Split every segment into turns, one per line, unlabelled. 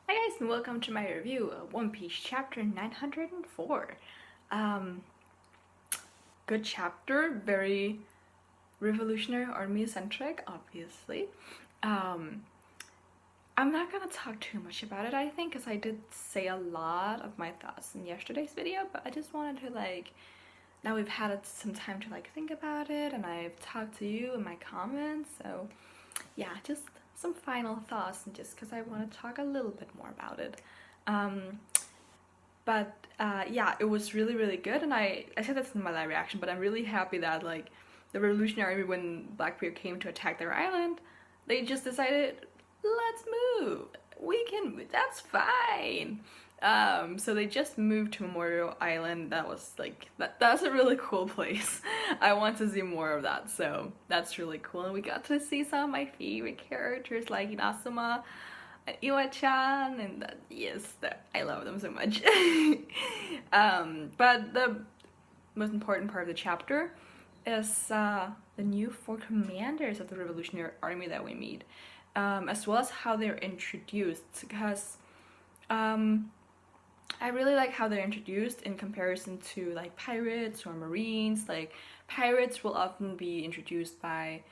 Hi guys and welcome to my review of One Piece chapter 904. Um, Good chapter, very revolutionary army centric, obviously. Um, I'm not gonna talk too much about it, I think, because I did say a lot of my thoughts in yesterday's video, but I just wanted to now we've had some time to think about it and I've talked to you in my comments, so yeah, just some final thoughts and just because I want to talk a little bit more about it. Um, But yeah, it was really, really good, and I said that's in my live reaction, but I'm really happy that the Revolutionary Army, when Blackbeard came to attack their island, they just decided, let's move. We can, that's fine. So they just moved to Memorial Island. That was that's a really cool place. I want to see more of that, so that's really cool. And we got to see some of my favorite characters like Inazuma, Iwa-chan, and I love them so much. But the most important part of the chapter is the new four commanders of the Revolutionary Army that we meet, as well as how they're introduced. Because I really like how they're introduced in comparison to pirates or marines. Like pirates will often be introduced by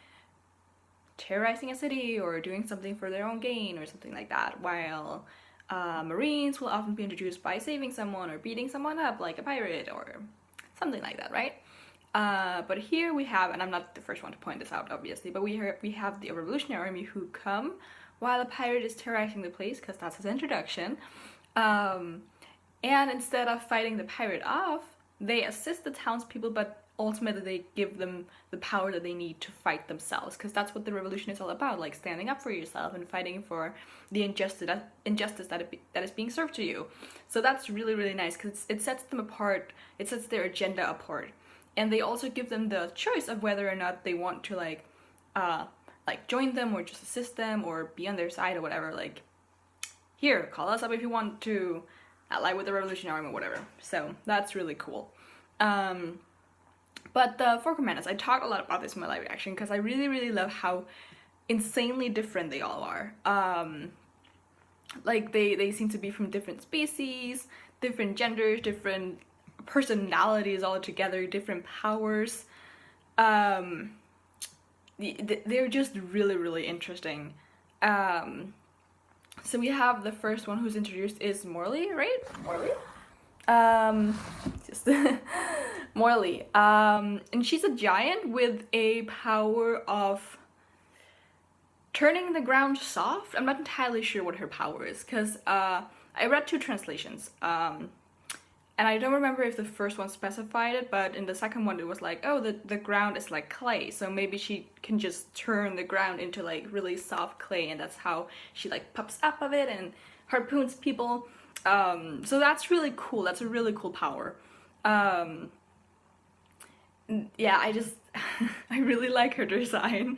terrorizing a city or doing something for their own gain or something like that, while Marines will often be introduced by saving someone or beating someone up like a pirate or something like that, right? But here we have, and I'm not the first one to point this out, obviously, but we have the Revolutionary Army who come while a pirate is terrorizing the place, because that's his introduction. Um, and instead of fighting the pirate off, they assist the townspeople, but ultimately they give them the power that they need to fight themselves, because that's what the revolution is all about, like standing up for yourself and fighting for the injustice that is being served to you. So that's really, really nice, because it sets them apart, it sets their agenda apart. And they also give them the choice of whether or not they want to uh, join them or just assist them or be on their side or whatever. Like, here, call us up if you want to ally with the Revolutionary Army or whatever. So that's really cool. Um, but the four commanders, I talked a lot about this in my live reaction because I really, really love how insanely different they all are. They seem to be from different species, different genders, different personalities altogether, different powers. Um, they're just really, really interesting. Um, so we have the first one who's introduced is Morley, right? Morley. Just Morley. And she's a giant with a power of turning the ground soft. I'm not entirely sure what her power is, because I read two translations. And I don't remember if the first one specified it, but in the second one it was like, oh, the ground is like clay, so maybe she can just turn the ground into really soft clay, and that's how she pops up of it and harpoons people. So that's really cool. That's a really cool power. Um, yeah, I just I really like her design.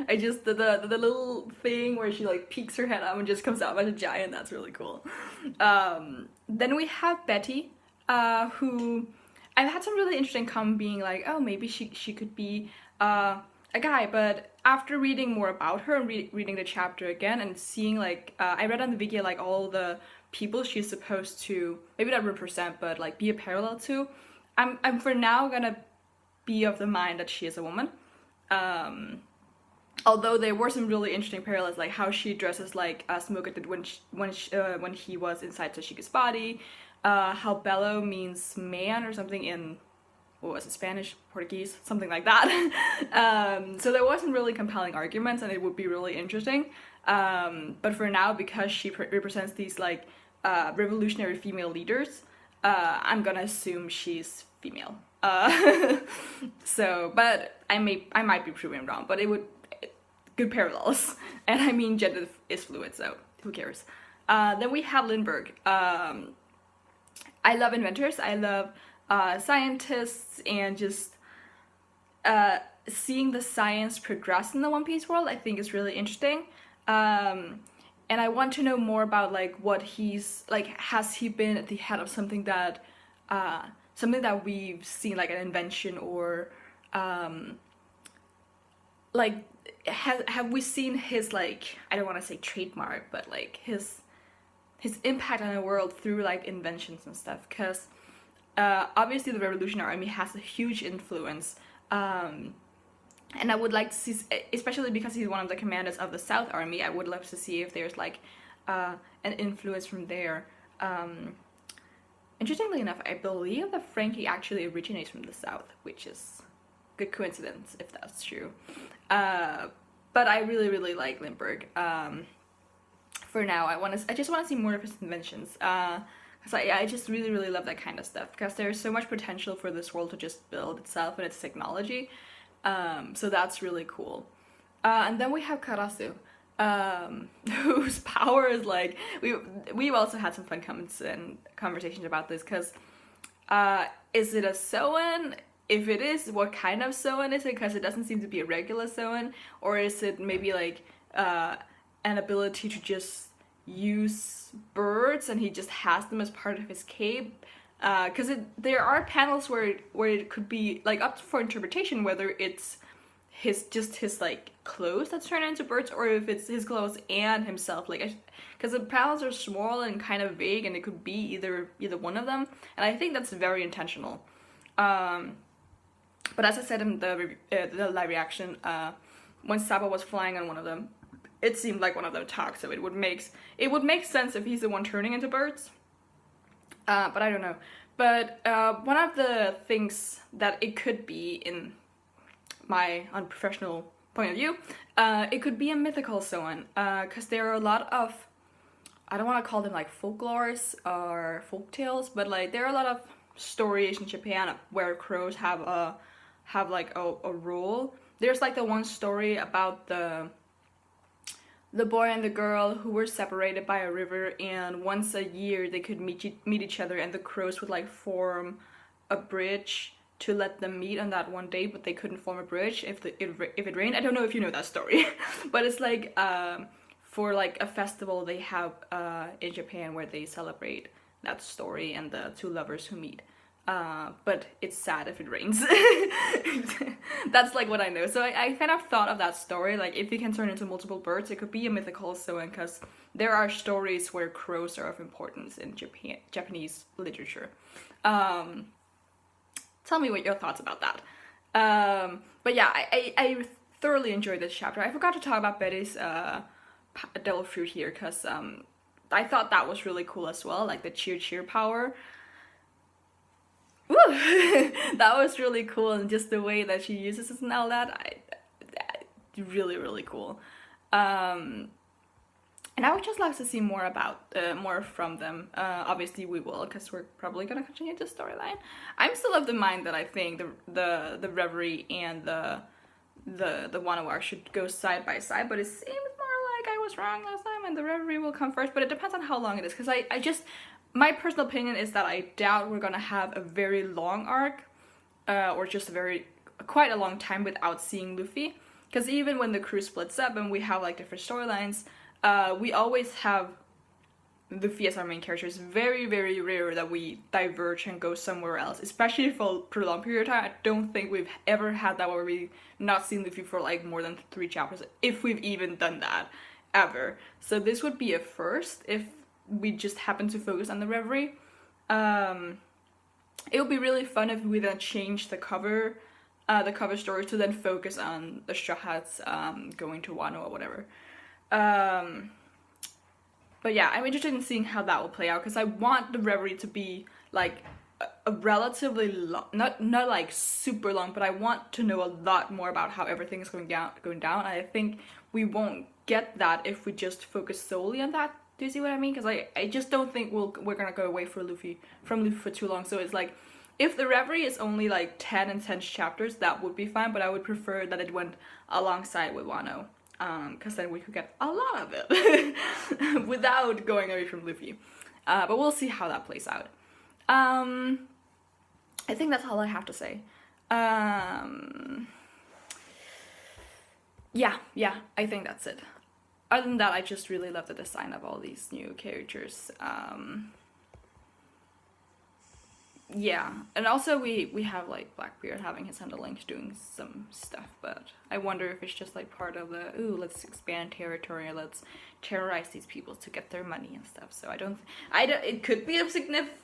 I just the little thing where she peeks her head up and just comes out as a giant. That's really cool. Then we have Betty, who I've had some really interesting comment being like, oh, maybe she could be a guy, but after reading more about her and reading the chapter again and seeing I read on the wiki all the people she's supposed to maybe not represent but be a parallel to. I'm for now gonna be of the mind that she is a woman. Um, Although there were some really interesting parallels, like how she dresses like Smoker did when he was inside Toshika's body, how bello means man or something in, what was it, Spanish, Portuguese, something like that. So there wasn't really compelling arguments, and it would be really interesting. But for now, because she represents these revolutionary female leaders, I'm gonna assume she's female. But I might be proven wrong, but it would good parallels. And I mean, gender is fluid, so who cares? Then we have Lindbergh. I love inventors. I love scientists, and just seeing the science progress in the One Piece world, I think is really interesting. And I want to know more about what he's has he been at the head of something that we've seen, like an invention, or like have we seen his I don't want to say trademark, but his his impact on the world through like inventions and stuff. Because obviously the Revolutionary Army has a huge influence. And I would like to see, especially because he's one of the commanders of the South Army, I would love to see if there's like an influence from there. Interestingly enough, I believe that Frankie actually originates from the South, which is good coincidence if that's true. But I really, really like Lindbergh. For now, I just want to see more of his inventions. Because I just really, really love that kind of stuff. Because there's so much potential for this world to just build itself and its technology. So that's really cool. And then we have Karasu, whose power is like, we've also had some fun comments and conversations about this, because is it a Soen? If it is, what kind of Soen is it? Because it doesn't seem to be a regular Soen. Or is it maybe like an ability to just use birds and he just has them as part of his cape? Because there are panels where it could be like up for interpretation whether it's his like clothes that's turned into birds, or if it's his clothes and himself. Like, because the panels are small and kind of vague, and it could be either one of them. And I think that's very intentional. But as I said in the live reaction, when Saba was flying on one of them, it seemed like one of them talked. So it would make sense if he's the one turning into birds. But I don't know. But one of the things that it could be, in my unprofessional point of view, it could be a mythical Soen. Because there are a lot of, I don't want to call them like folklores or folk tales, but like there are a lot of stories in Japan where crows have like a role. There's like the one story about the boy and the girl who were separated by a river, and once a year they could meet each other, and the crows would like form a bridge to let them meet on that one day, but they couldn't form a bridge if it rained. I don't know if you know that story, but it's like for like a festival they have in Japan where they celebrate that story and the two lovers who meet. But it's sad if it rains. That's like what I know. So I kind of thought of that story, like if you can turn into multiple birds, it could be a mythical Soen, because there are stories where crows are of importance in Japanese literature. Tell me what your thoughts about that. But yeah, I thoroughly enjoyed this chapter. I forgot to talk about Betty's devil fruit here, because I thought that was really cool as well, like the cheer power. Woo! That was really cool, and just the way that she uses it and all that, really, really cool. And I would just like to see more about more from them. Obviously we will, because we're probably gonna continue this storyline. I'm still of the mind that I think the Reverie and the Wanawar should go side by side, but it seems more like I was wrong last time and the Reverie will come first, but it depends on how long it is, because I just, my personal opinion is that I doubt we're gonna have a very long arc, or just quite a long time without seeing Luffy. Because even when the crew splits up and we have like different storylines, we always have Luffy as our main character. It's very, very rare that we diverge and go somewhere else, especially for a prolonged period of time. I don't think we've ever had that where we've not seen Luffy for like more than 3 chapters, if we've even done that, ever. So this would be a first if we just happen to focus on the Reverie. It would be really fun if we then change the cover story to then focus on the Straw Hats going to Wano or whatever. But yeah, I'm interested in seeing how that will play out, because I want the Reverie to be like a relatively long, not like super long, but I want to know a lot more about how everything is going down. I think we won't get that if we just focus solely on that. Do you see what I mean? Because I just don't think we're gonna go away from Luffy for too long. So it's like, if the Reverie is only like 10 intense chapters, that would be fine, but I would prefer that it went alongside with Wano, because then we could get a lot of it without going away from Luffy. But we'll see how that plays out. I think that's all I have to say. Yeah, I think that's it. Other than that, I just really love the design of all these new characters. yeah, and also we have like Blackbeard having his underlings doing some stuff, but I wonder if it's just like part of the ooh, let's expand territory, let's terrorize these people to get their money and stuff. So I don't. It could be of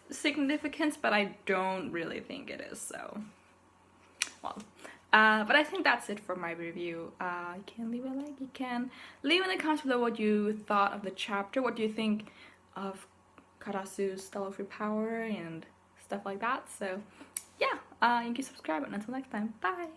significance, but I don't really think it is. So, well, but I think that's it for my review. You can leave a like. You can leave in the comments below what you thought of the chapter. What do you think of Karasu's Stellar Power and stuff like that. So yeah, you can subscribe, and until next time, bye.